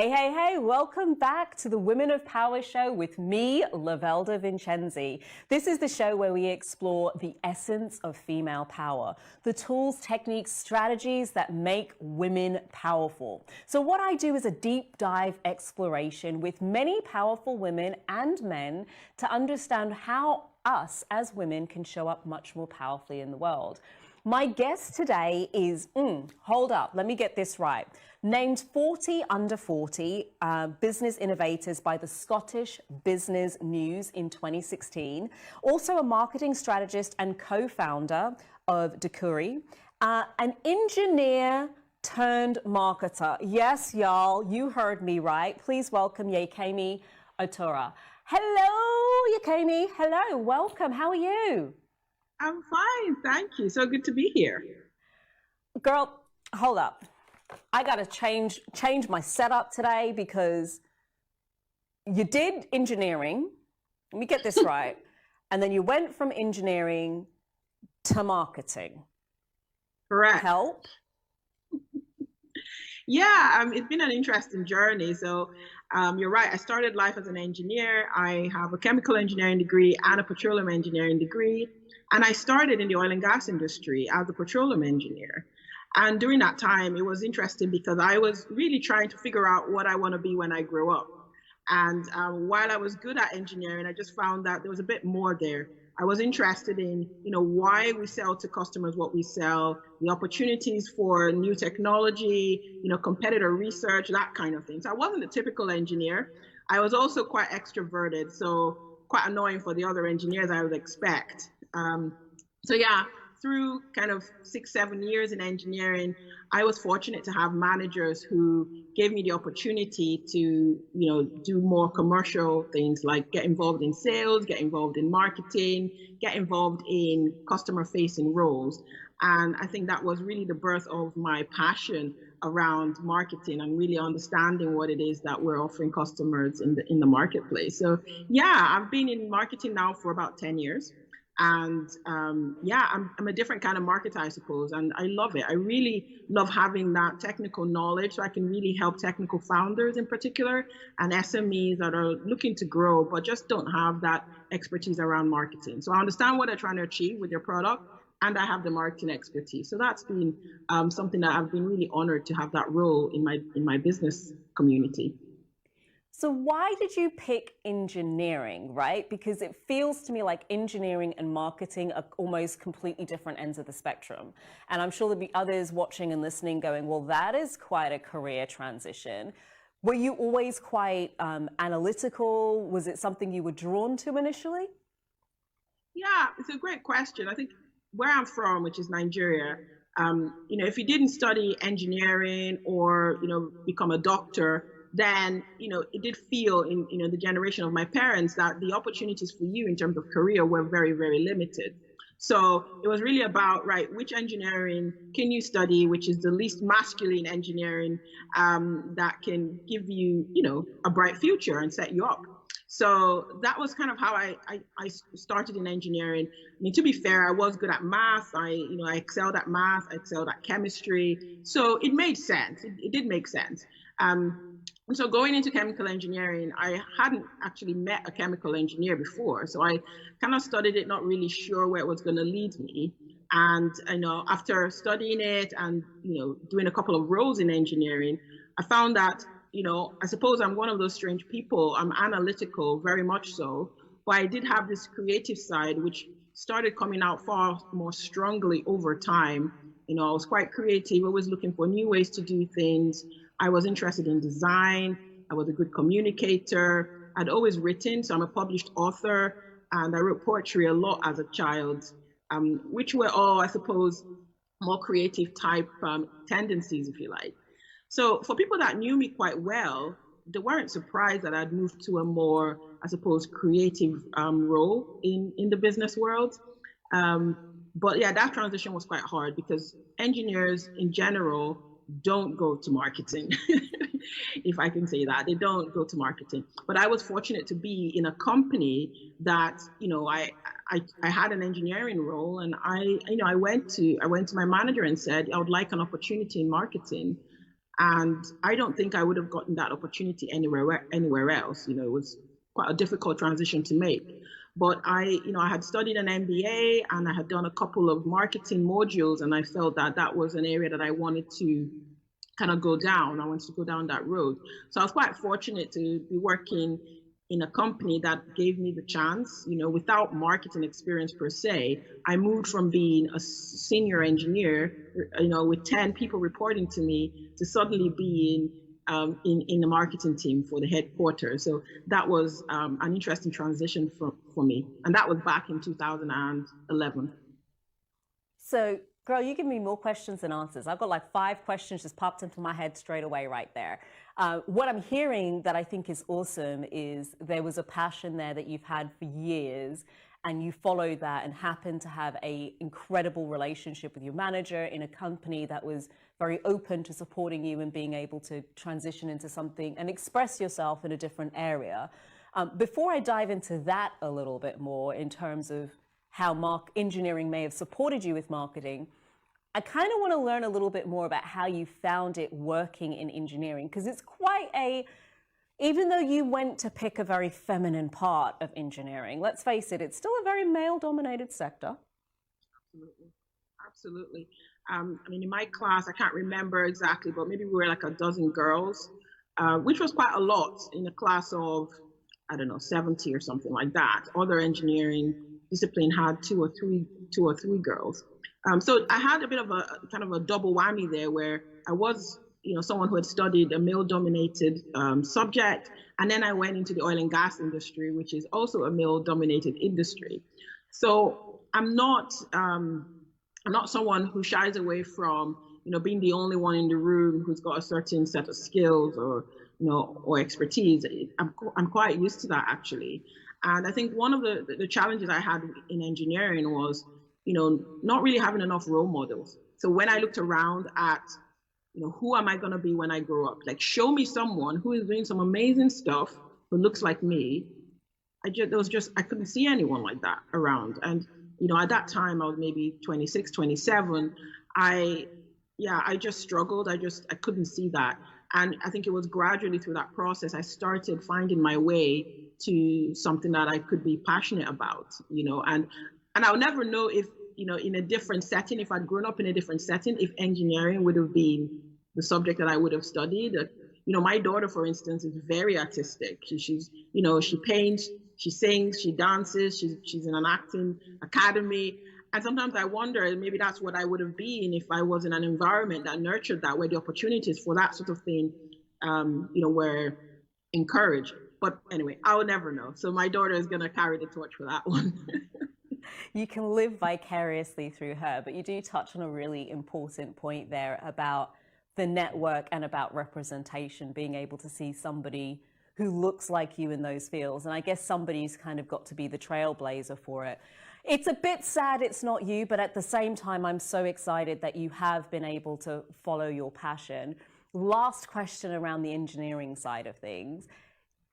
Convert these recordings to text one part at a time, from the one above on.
Hey, hey, hey, welcome back to the Women of Power show with me, Lavelda Vincenzi. This is the show where we explore the essence of female power, the tools, techniques, strategies that make women powerful. So what I do is a deep dive exploration with many powerful women and men to understand how us as women can show up much more powerfully in the world. My guest today is, hold up, let me get this right. Named 40 under 40 business innovators by the Scottish Business News in 2016. Also a marketing strategist and co-founder of Decuri. An engineer turned marketer. Yes, y'all, you heard me right. Please welcome Yekemi Otaru. Hello, Yekemi. Hello, welcome. How are you? I'm fine, thank you. So good to be here. Girl, hold up. I gotta change my setup today because you did engineering. Let me get this right. And then you went from engineering to marketing. Correct. Help? Yeah, it's been an interesting journey. So you're right. I started life as an engineer. I have a chemical engineering degree and a petroleum engineering degree. And I started in the oil and gas industry as a petroleum engineer. And during that time, it was interesting because I was really trying to figure out what I want to be when I grow up. And while I was good at engineering, I just found that there was a bit more there. I was interested in, why we sell to customers what we sell, the opportunities for new technology, competitor research, that kind of thing. So I wasn't a typical engineer. I was also quite extroverted, so quite annoying for the other engineers I would expect. So yeah, through kind of 6-7 years in engineering, I was fortunate to have managers who gave me the opportunity to, do more commercial things like get involved in sales, get involved in marketing, get involved in customer-facing roles. And I think that was really the birth of my passion around marketing and really understanding what it is that we're offering customers in the marketplace. So yeah, I've been in marketing now for about 10 years. And yeah, I'm a different kind of marketer, I suppose, and I love it. I really love having that technical knowledge so I can really help technical founders in particular and SMEs that are looking to grow but just don't have that expertise around marketing. So I understand what they're trying to achieve with their product, and I have the marketing expertise. So that's been something that I've been really honored to have that role in my business community. So why did you pick engineering, right? Because it feels to me like engineering and marketing are almost completely different ends of the spectrum. And I'm sure there'll be others watching and listening going, well, that is quite a career transition. Were you always quite analytical? Was it something you were drawn to initially? Yeah, it's a great question. I think where I'm from, which is Nigeria, if you didn't study engineering or, become a doctor, then, it did feel in, the generation of my parents that the opportunities for you in terms of career were very, very limited. So it was really about, right, which engineering can you study, which is the least masculine engineering that can give you, a bright future and set you up. So that was kind of how I started in engineering. I mean, to be fair, I was good at math. I excelled at math. I excelled at chemistry. So it made sense. It did make sense. And so going into chemical engineering, I hadn't actually met a chemical engineer before. So I kind of studied it, not really sure where it was going to lead me. And after studying it and doing a couple of roles in engineering, I found that I suppose I'm one of those strange people. I'm analytical, very much so, but I did have this creative side, which started coming out far more strongly over time. I was quite creative, always looking for new ways to do things. I was interested in design. I was a good communicator. I'd always written, so I'm a published author, and I wrote poetry a lot as a child, which were all, I suppose, more creative type tendencies, if you like. So for people that knew me quite well, they weren't surprised that I'd moved to a more, I suppose, creative role in the business world. But yeah, that transition was quite hard because engineers in general don't go to marketing, if I can say that. They don't go to marketing. But I was fortunate to be in a company that, I had an engineering role, and I went to my manager and said, I would like an opportunity in marketing. And I don't think I would have gotten that opportunity anywhere else. You know, it was quite a difficult transition to make. But I had studied an MBA and I had done a couple of marketing modules, and I felt that that was an area that I wanted to kind of go down. I wanted to go down that road. So I was quite fortunate to be working in a company that gave me the chance, without marketing experience per se. I moved from being a senior engineer, with 10 people reporting to me, to suddenly being in the marketing team for the headquarters. So that was an interesting transition for me. And that was back in 2011. So, girl, you give me more questions than answers. I've got like 5 questions just popped into my head straight away right there. What I'm hearing that I think is awesome is there was a passion there that you've had for years, and you followed that and happened to have an incredible relationship with your manager in a company that was very open to supporting you and being able to transition into something and express yourself in a different area. Before I dive into that a little bit more in terms of how engineering may have supported you with marketing, I kind of want to learn a little bit more about how you found it working in engineering, because it's even though you went to pick a very feminine part of engineering, let's face it, it's still a very male-dominated sector. Absolutely. In my class, I can't remember exactly, but maybe we were like a dozen girls, which was quite a lot in a class of, I don't know, 70 or something like that. Other engineering discipline had two or three girls. So I had a bit of a kind of a double whammy there, where I was, someone who had studied a male-dominated subject, and then I went into the oil and gas industry, which is also a male-dominated industry. So I'm not someone who shies away from, being the only one in the room who's got a certain set of skills or expertise. I'm quite used to that, actually. And I think one of the challenges I had in engineering was, not really having enough role models. So when I looked around at, who am I going to be when I grow up? Like, show me someone who is doing some amazing stuff, who looks like me. I couldn't see anyone like that around. And, at that time I was maybe 26, 27. I just struggled. I couldn't see that. And I think it was gradually through that process I started finding my way to something that I could be passionate about, and I'll never know if, in a different setting, if I'd grown up in a different setting, if engineering would have been the subject that I would have studied. My daughter, for instance, is very artistic. She paints, she sings, she dances, she's in an acting academy. And sometimes I wonder, maybe that's what I would have been if I was in an environment that nurtured that, where the opportunities for that sort of thing, were encouraged. But anyway, I'll never know. So my daughter is going to carry the torch for that one. You can live vicariously through her, but you do touch on a really important point there about the network and about representation, being able to see somebody who looks like you in those fields. And I guess somebody's kind of got to be the trailblazer for it. It's a bit sad it's not you, but at the same time, I'm so excited that you have been able to follow your passion. Last question around the engineering side of things.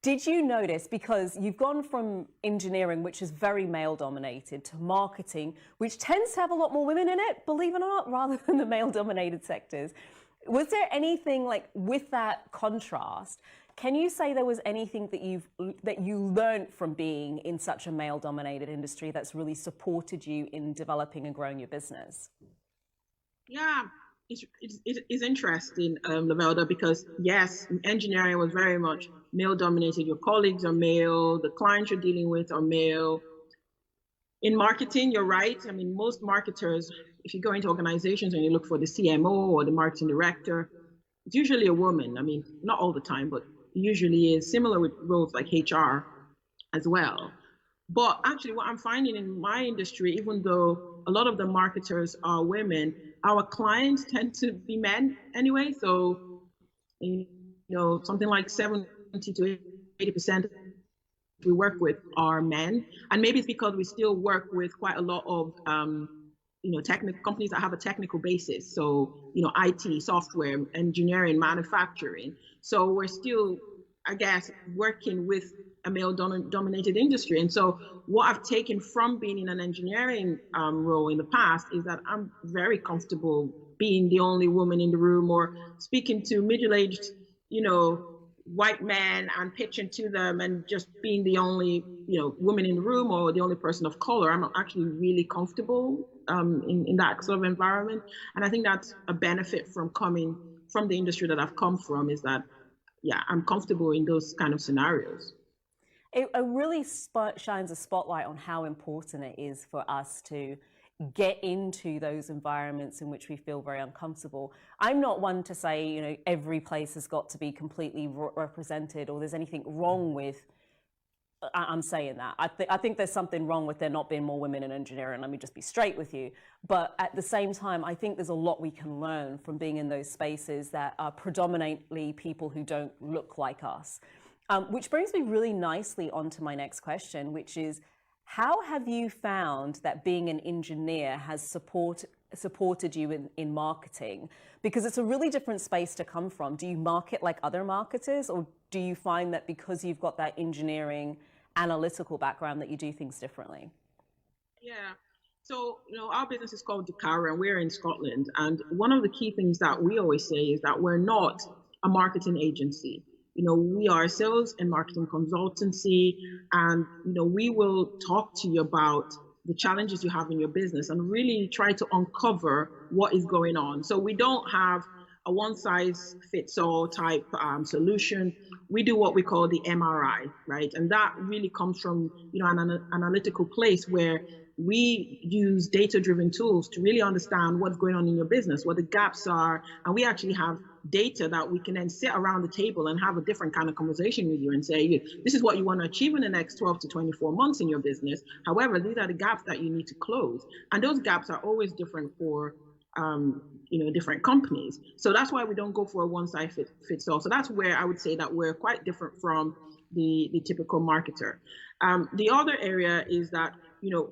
Did you notice, because you've gone from engineering, which is very male-dominated, to marketing, which tends to have a lot more women in it, believe it or not, rather than the male-dominated sectors. Was there anything, like, with that contrast, can you say there was anything that you learned from being in such a male-dominated industry that's really supported you in developing and growing your business? Yeah. It's interesting, Lavelda, because yes, engineering was very much male-dominated. Your colleagues are male, the clients you're dealing with are male. In marketing, you're right. Most marketers, if you go into organizations and you look for the CMO or the marketing director, it's usually a woman. Not all the time, but usually is. Similar with roles like HR as well. But actually, what I'm finding in my industry, even though a lot of the marketers are women, our clients tend to be men anyway. So, something like 70 to 80% we work with are men. And maybe it's because we still work with quite a lot of, technical companies that have a technical basis. So, IT, software, engineering, manufacturing. So we're still, I guess, working with a male-dominated industry. And so what I've taken from being in an engineering role in the past is that I'm very comfortable being the only woman in the room, or speaking to middle-aged, white men and pitching to them and just being the only, woman in the room or the only person of color. I'm not actually really comfortable in that sort of environment. And I think that's a benefit from coming from the industry that I've come from, is that, yeah, I'm comfortable in those kind of scenarios. It really shines a spotlight on how important it is for us to get into those environments in which we feel very uncomfortable. I'm not one to say, every place has got to be completely represented or there's anything wrong with, I'm saying that. I think there's something wrong with there not being more women in engineering. Let me just be straight with you. But at the same time, I think there's a lot we can learn from being in those spaces that are predominantly people who don't look like us. Which brings me really nicely onto my next question, which is, how have you found that being an engineer has supported you in marketing? Because it's a really different space to come from. Do you market like other marketers, or do you find that because you've got that engineering analytical background that you do things differently? Yeah. So, our business is called Dakar, and we're in Scotland. And one of the key things that we always say is that we're not a marketing agency. We are a sales and marketing consultancy, and, we will talk to you about the challenges you have in your business and really try to uncover what is going on. So we don't have a one-size-fits-all type solution. We do what we call the MRI, right? And that really comes from, an analytical place where we use data-driven tools to really understand what's going on in your business, what the gaps are, and we actually have data that we can then sit around the table and have a different kind of conversation with you and say, this is what you want to achieve in the next 12 to 24 months in your business. However, these are the gaps that you need to close. And those gaps are always different for different companies. So that's why we don't go for a one-size-fits-all. So that's where I would say that we're quite different from the typical marketer. The other area is that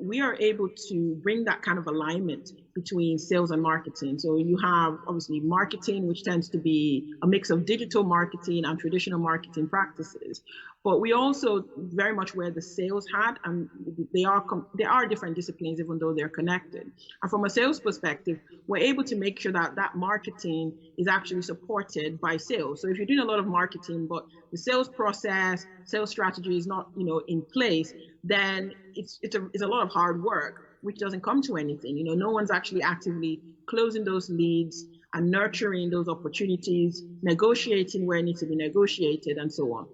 we are able to bring that kind of alignment between sales and marketing. So you have obviously marketing, which tends to be a mix of digital marketing and traditional marketing practices. But we also very much wear the sales hat, and they are different disciplines, even though they're connected. And from a sales perspective, we're able to make sure that that marketing is actually supported by sales. So if you're doing a lot of marketing, but the sales process, sales strategy is not, in place, then it's a lot of hard work, which doesn't come to anything. No one's actually actively closing those leads and nurturing those opportunities, negotiating where it needs to be negotiated, and so on.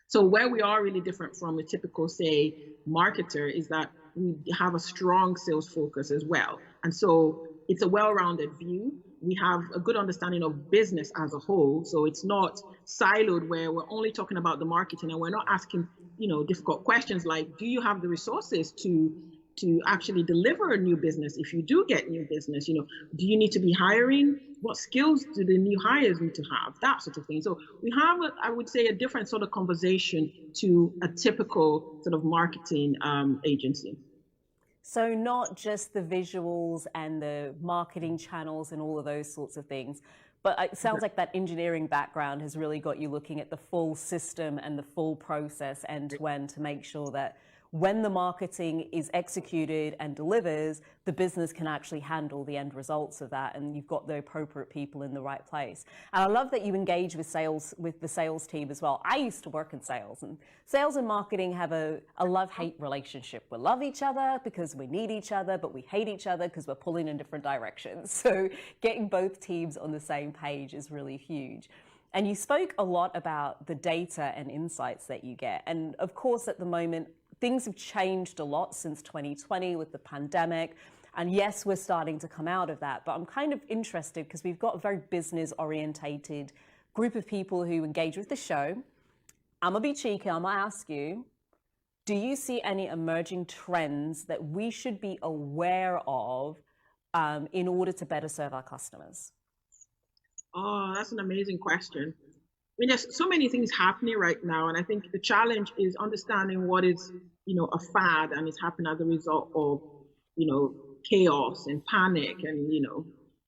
So where we are really different from a typical, say, marketer is that we have a strong sales focus as well. And so it's a well-rounded view. We have a good understanding of business as a whole. So it's not siloed where we're only talking about the marketing and we're not asking, difficult questions like, do you have the resources to actually deliver a new business? If you do get new business, do you need to be hiring? What skills do the new hires need to have? That sort of thing. So we have, I would say, a different sort of conversation to a typical sort of marketing agency. So not just the visuals and the marketing channels and all of those sorts of things, but it sounds like that engineering background has really got you looking at the full system and the full process end to end to make sure that when the marketing is executed and delivers, the business can actually handle the end results of that, and you've got the appropriate people in the right place. And I love that you engage with the sales team as well. I used to work in sales, and sales and marketing have a love-hate relationship. We love each other because we need each other, but we hate each other because we're pulling in different directions. So getting both teams on the same page is really huge. And you spoke a lot about the data and insights that you get. And of course, at the moment, things have changed a lot since 2020 with the pandemic. And yes, we're starting to come out of that. But I'm kind of interested because we've got a very business-orientated group of people who engage with the show. I'm going to be cheeky. I'm going to ask you, do you see any emerging trends that we should be aware of in order to better serve our customers? Oh, that's an amazing question. I mean, there's so many things happening right now, and I think the challenge is understanding what is, a fad and is happening as a result of, chaos and panic and,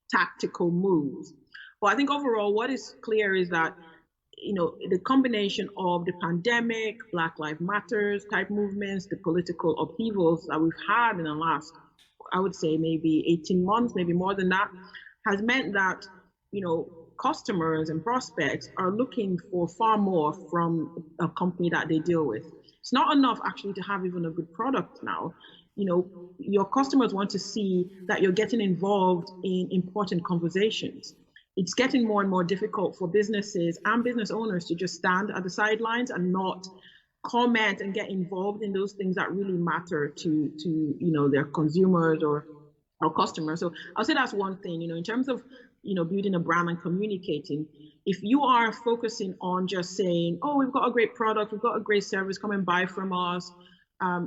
tactical moves. But I think overall, what is clear is that, the combination of the pandemic, Black Lives Matters type movements, the political upheavals that we've had in the last, I would say maybe 18 months, maybe more than that, has meant that, customers and prospects are looking for far more from a company that they deal with. It's not enough actually to have even a good product now. Your customers want to see that you're getting involved in important conversations. It's getting more and more difficult for businesses and business owners to just stand at the sidelines and not comment and get involved in those things that really matter to their consumers or customers. So I'll say that's one thing. In terms of building a brand and communicating, if you are focusing on just saying, oh, we've got a great product, we've got a great service, come and buy from us,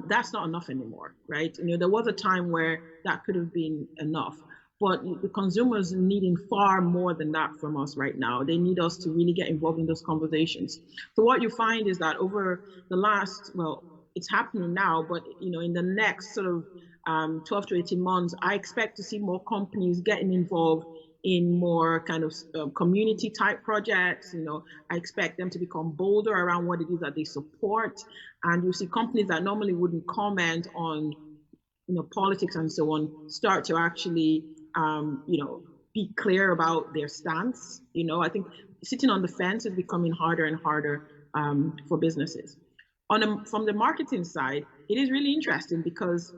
that's not enough anymore, right? There was a time where that could have been enough, but the consumers needing far more than that from us right now. They need us to really get involved in those conversations. So what you find is that over the last, well, it's happening now, but in the next sort of 12 to 18 months, I expect to see more companies getting involved in more kind of community type projects. I expect them to become bolder around what it is that they support. And you see companies that normally wouldn't comment on, politics and so on, start to actually, be clear about their stance. I think sitting on the fence is becoming harder and harder for businesses. From the marketing side, it is really interesting because,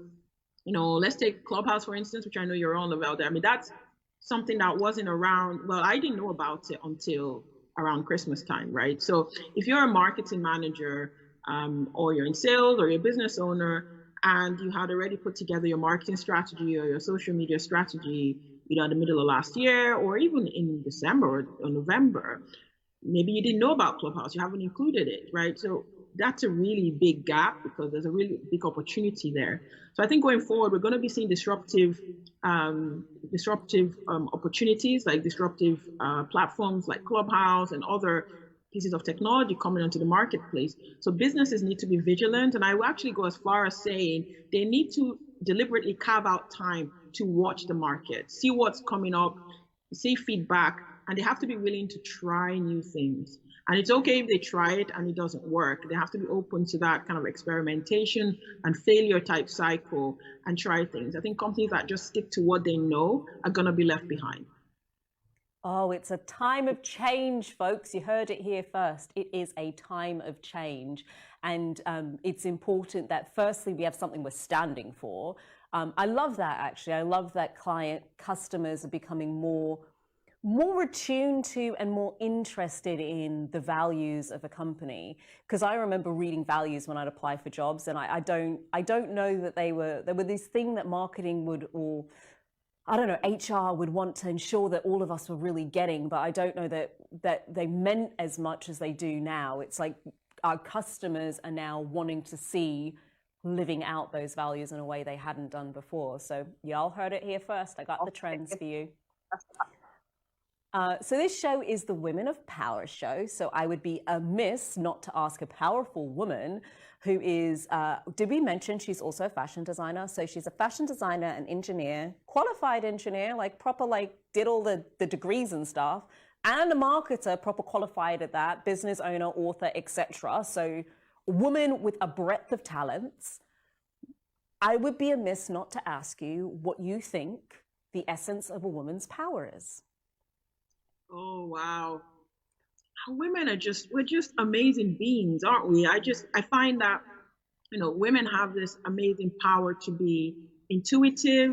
let's take Clubhouse, for instance, which I know you're on, Lavelda. I mean, that's something that wasn't around. Well, I didn't know about it until around Christmas time, right? So if you're a marketing manager or you're in sales or you're a business owner and you had already put together your marketing strategy or your social media strategy, in the middle of last year or even in December or November, maybe you didn't know about Clubhouse, you haven't included it, right? So that's a really big gap because there's a really big opportunity there. So I think going forward, we're going to be seeing disruptive opportunities, like disruptive platforms like Clubhouse and other pieces of technology coming onto the marketplace. So businesses need to be vigilant. And I will actually go as far as saying they need to deliberately carve out time to watch the market, see what's coming up, see feedback, and they have to be willing to try new things. And it's okay if they try it and it doesn't work. They have to be open to that kind of experimentation and failure type cycle and try things. I think companies that just stick to what they know are going to be left behind. Oh, it's a time of change, folks. You heard it here first. It is a time of change. And it's important that firstly, we have something we're standing for. I love that, actually. I love that customers are becoming more attuned to and more interested in the values of a company. Because I remember reading values when I'd apply for jobs, and I don't know that they were this thing that marketing would, or I don't know, HR would want to ensure that all of us were really getting, but I don't know that they meant as much as they do now. It's like our customers are now wanting to see living out those values in a way they hadn't done before. So y'all heard it here first. I got the trends for you. So this show is the Women of Power show. So I would be amiss not to ask a powerful woman who is, did we mention she's also a fashion designer? So she's a fashion designer and engineer, qualified engineer, like proper, like did all the degrees and stuff, and a marketer, proper qualified at that, business owner, author, etc. So a woman with a breadth of talents. I would be amiss not to ask you what you think the essence of a woman's power is. Oh, wow. Women we're just amazing beings, aren't we? I find that, women have this amazing power to be intuitive.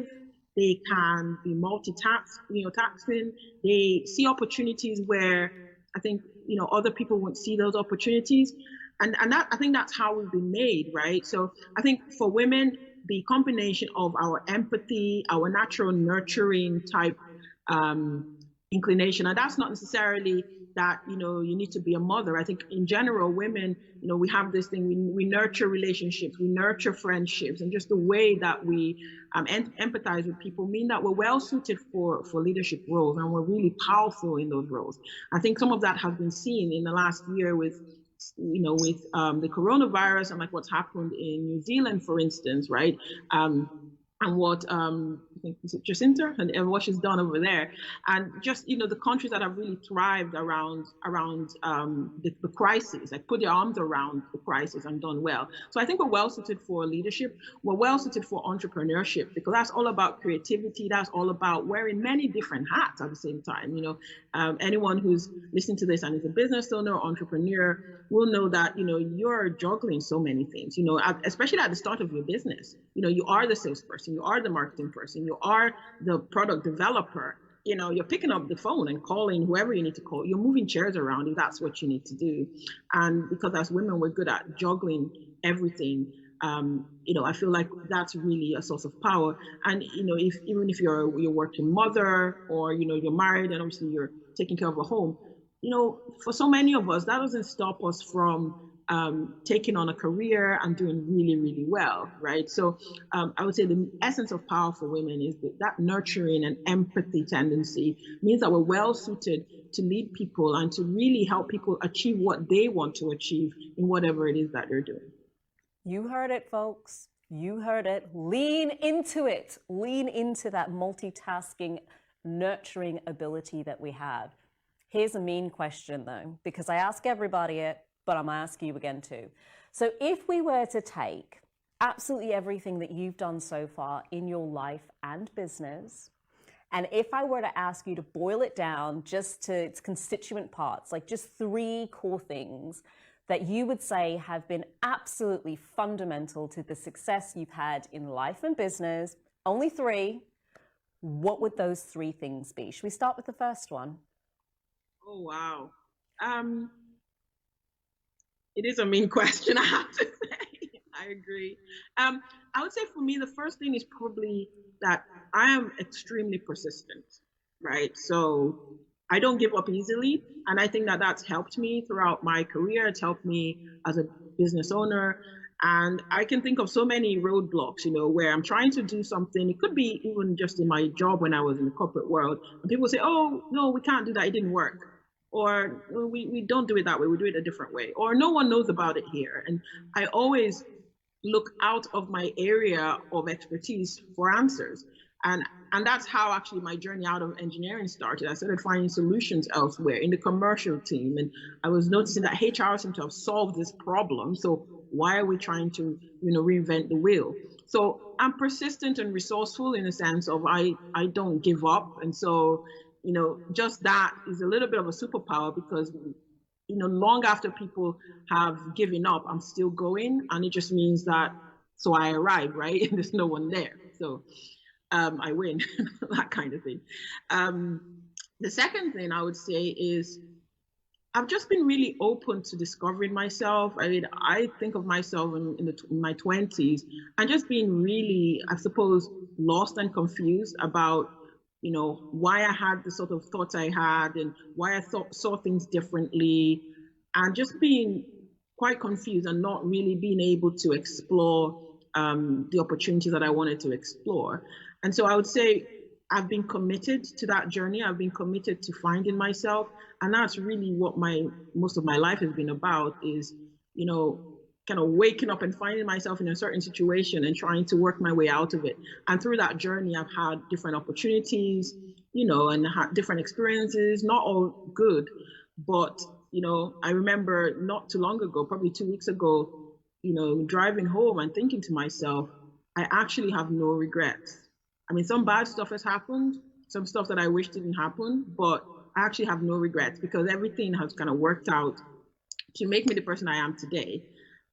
They can be tasking. They see opportunities where I think, other people won't see those opportunities. And that, I think that's how we've been made, right? So I think for women, the combination of our empathy, our natural nurturing type inclination, and that's not necessarily that you need to be a mother. I think in general, women, we have this thing, we nurture relationships, we nurture friendships, and just the way that we empathize with people mean that we're well suited for leadership roles, and we're really powerful in those roles. I think some of that has been seen in the last year with the coronavirus and like what's happened in New Zealand, for instance, right? And what think is it Jacinta and what she's done over there, and just the countries that have really thrived around the crisis, like put their arms around the crisis and done well. So I think we're well suited for leadership. We're well suited for entrepreneurship because that's all about creativity. That's all about wearing many different hats at the same time. Anyone who's listening to this and is a business owner or entrepreneur will know that you're juggling so many things. Especially at the start of your business. You are the salesperson, you are the marketing person, you are the product developer. You're picking up the phone and calling whoever you need to call. You're moving chairs around if that's what you need to do. And because as women, we're good at juggling everything. I feel like that's really a source of power. And even if you're working mother or you're married and obviously you're taking care of a home, for so many of us, that doesn't stop us from taking on a career and doing really, really well, right? So I would say the essence of power for women is that nurturing and empathy tendency means that we're well suited to lead people and to really help people achieve what they want to achieve in whatever it is that they're doing. You heard it, folks. You heard it. Lean into it. Lean into that multitasking, nurturing ability that we have. Here's a mean question, though, because I ask everybody it, but I'm going to ask you again, too. So if we were to take absolutely everything that you've done so far in your life and business, and if I were to ask you to boil it down just to its constituent parts, like just 3 core things that you would say have been absolutely fundamental to the success you've had in life and business, only 3, what would those 3 things be? Should we start with the first one? Oh, wow. It is a mean question, I have to say. I agree. I would say for me, the first thing is probably that I am extremely persistent, right? So I don't give up easily. And I think that that's helped me throughout my career. It's helped me as a business owner. And I can think of so many roadblocks, where I'm trying to do something. It could be even just in my job when I was in the corporate world. And people say, oh, no, we can't do that. It didn't work. Or we don't do it that way. We do it a different way. Or no one knows about it here. And I always look out of my area of expertise for answers. And that's how actually my journey out of engineering started. I started finding solutions elsewhere in the commercial team. And I was noticing that HR seemed to have solved this problem. So why are we trying to, reinvent the wheel? So I'm persistent and resourceful in the sense of I don't give up. And so, just that is a little bit of a superpower because, long after people have given up, I'm still going. And it just means that, so I arrive, right? And there's no one there. So I win, that kind of thing. The second thing I would say is I've just been really open to discovering myself. I mean, I think of myself in my 20s and just being really, I suppose, lost and confused about, why I had the sort of thoughts I had and why I saw things differently, and just being quite confused and not really being able to explore the opportunities that I wanted to explore. And so I would say I've been committed to that journey. I've been committed to finding myself. And that's really what most of my life has been about is, kind of waking up and finding myself in a certain situation and trying to work my way out of it. And through that journey, I've had different opportunities, and had different experiences, not all good. But, I remember not too long ago, probably 2 weeks ago, driving home and thinking to myself, I actually have no regrets. I mean, some bad stuff has happened, some stuff that I wish didn't happen, but I actually have no regrets because everything has kind of worked out to make me the person I am today.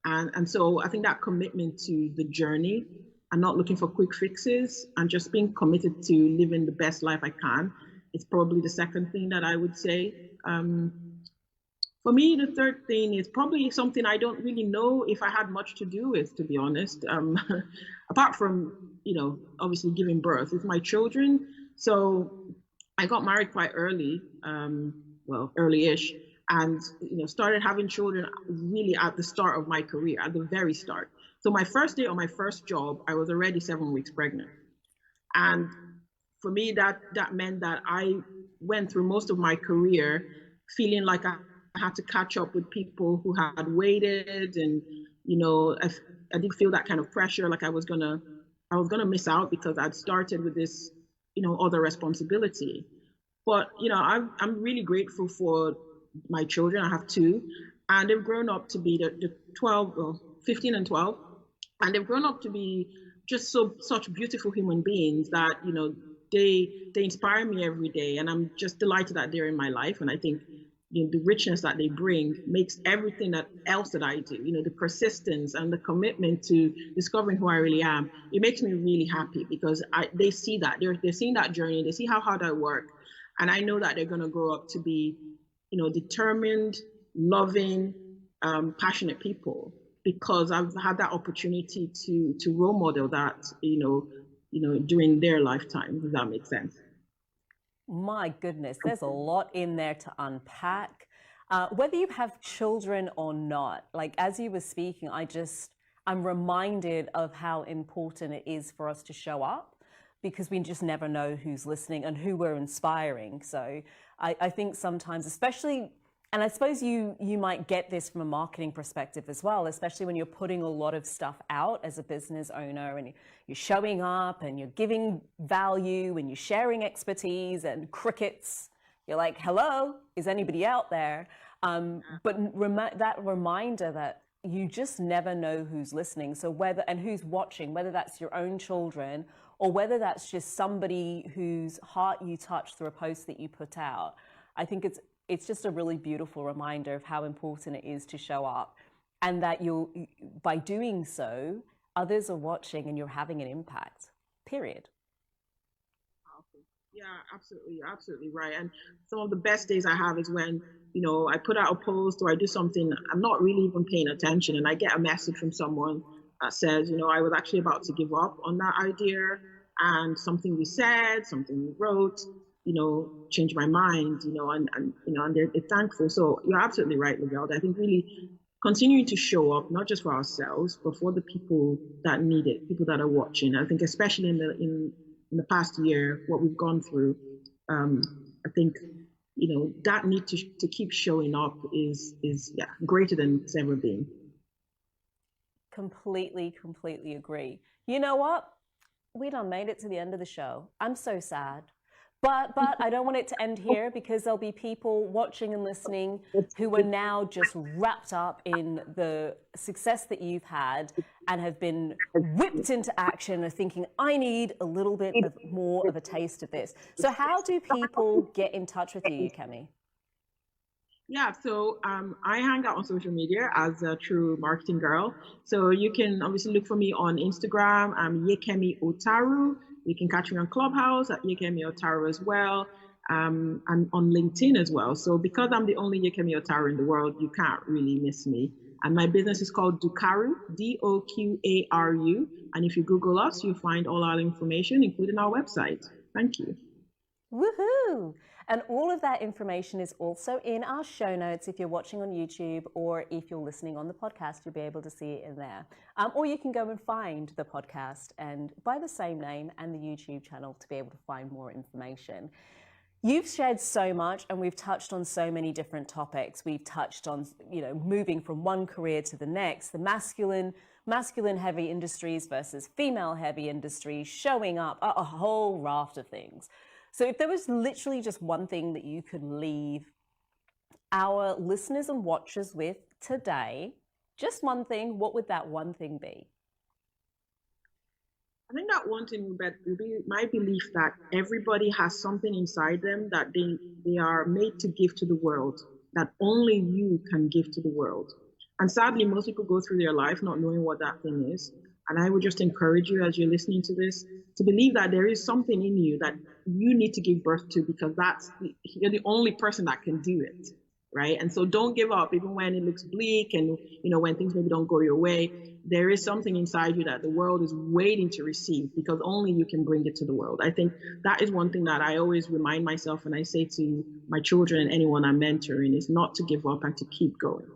And so I think that commitment to the journey and not looking for quick fixes and just being committed to living the best life I can is probably the second thing that I would say. For me, the third thing is probably something I don't really know if I had much to do with, to be honest. Apart from, obviously giving birth with my children. So I got married quite early, early-ish, and started having children really at the start of my career, at the very start. So my first day on my first job, I was already 7 weeks pregnant. And for me, that meant that I went through most of my career feeling like I had to catch up with people who had waited, and I did feel that kind of pressure, like I was gonna I was going to miss out because I'd started with this, other responsibility. But, I'm really grateful for my children. I have two, and they've grown up to be the 12, well, 15 and 12. And they've grown up to be just such beautiful human beings that, they inspire me every day. And I'm just delighted that they're in my life. And I think the richness that they bring makes everything else that I do, the persistence and the commitment to discovering who I really am, it makes me really happy because they see that. They're seeing that journey. They see how hard I work. And I know that they're going to grow up to be, determined, loving, passionate people because I've had that opportunity to role model that, during their lifetime. Does that make sense? My goodness, there's a lot in there to unpack. Whether you have children or not, like as you were speaking, I'm reminded of how important it is for us to show up because we just never know who's listening and who we're inspiring. So I think sometimes, especially, and I suppose you might get this from a marketing perspective as well, especially when you're putting a lot of stuff out as a business owner and you're showing up and you're giving value and you're sharing expertise and crickets. You're like, hello, is anybody out there? But that reminder that you just never know who's listening. So and who's watching, whether that's your own children or whether that's just somebody whose heart you touch through a post that you put out. I think it's just a really beautiful reminder of how important it is to show up and that by doing so, others are watching and you're having an impact, period. Yeah, absolutely. You're absolutely right. And some of the best days I have is when, I put out a post or I do something, I'm not really even paying attention and I get a message from someone that says, I was actually about to give up on that idea and something we said, something we wrote, changed my mind, and they're thankful. So you're absolutely right, Lavelle. I think really continuing to show up, not just for ourselves, but for the people that need it, people that are watching. I think especially in the past year, what we've gone through, I think, that need to keep showing up is greater than it's ever been. Completely agree. You know what? We done made it to the end of the show. I'm so sad. But I don't want it to end here because there'll be people watching and listening who are now just wrapped up in the success that you've had and have been whipped into action of thinking, I need a little bit more of a taste of this. So how do people get in touch with you, Yekemi? Yeah, so I hang out on social media as a true marketing girl. So you can obviously look for me on Instagram. I'm Yekemi Otaru. You can catch me on Clubhouse at Yekemi Otaru as well. And on LinkedIn as well. So because I'm the only Yekemi Otaru in the world, you can't really miss me. And my business is called Dokaru, Doqaru. And if you Google us, you'll find all our information, including our website. Thank you. Woohoo! And all of that information is also in our show notes. If you're watching on YouTube or if you're listening on the podcast, you'll be able to see it in there. Or you can go and find the podcast and by the same name and the YouTube channel to be able to find more information. You've shared so much and we've touched on so many different topics. We've touched on, moving from one career to the next, the masculine heavy industries versus female heavy industries, showing up, a whole raft of things. So if there was literally just one thing that you could leave our listeners and watchers with today, just one thing, what would that one thing be? I think that one thing would be my belief that everybody has something inside them that they are made to give to the world, that only you can give to the world. And sadly, most people go through their life not knowing what that thing is. And I would just encourage you as you're listening to this to believe that there is something in you that you need to give birth to because you're the only person that can do it, right? And so don't give up even when it looks bleak and when things maybe don't go your way. There is something inside you that the world is waiting to receive because only you can bring it to the world. I think that is one thing that I always remind myself and I say to my children and anyone I'm mentoring is not to give up and to keep going.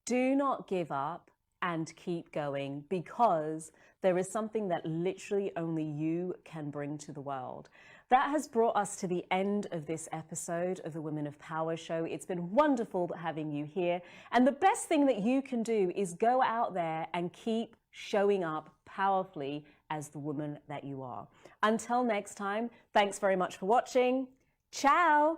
Do not give up and keep going because there is something that literally only you can bring to the world. That has brought us to the end of this episode of the Women of Power Show. It's been wonderful having you here. And the best thing that you can do is go out there and keep showing up powerfully as the woman that you are. Until next time, thanks very much for watching. Ciao!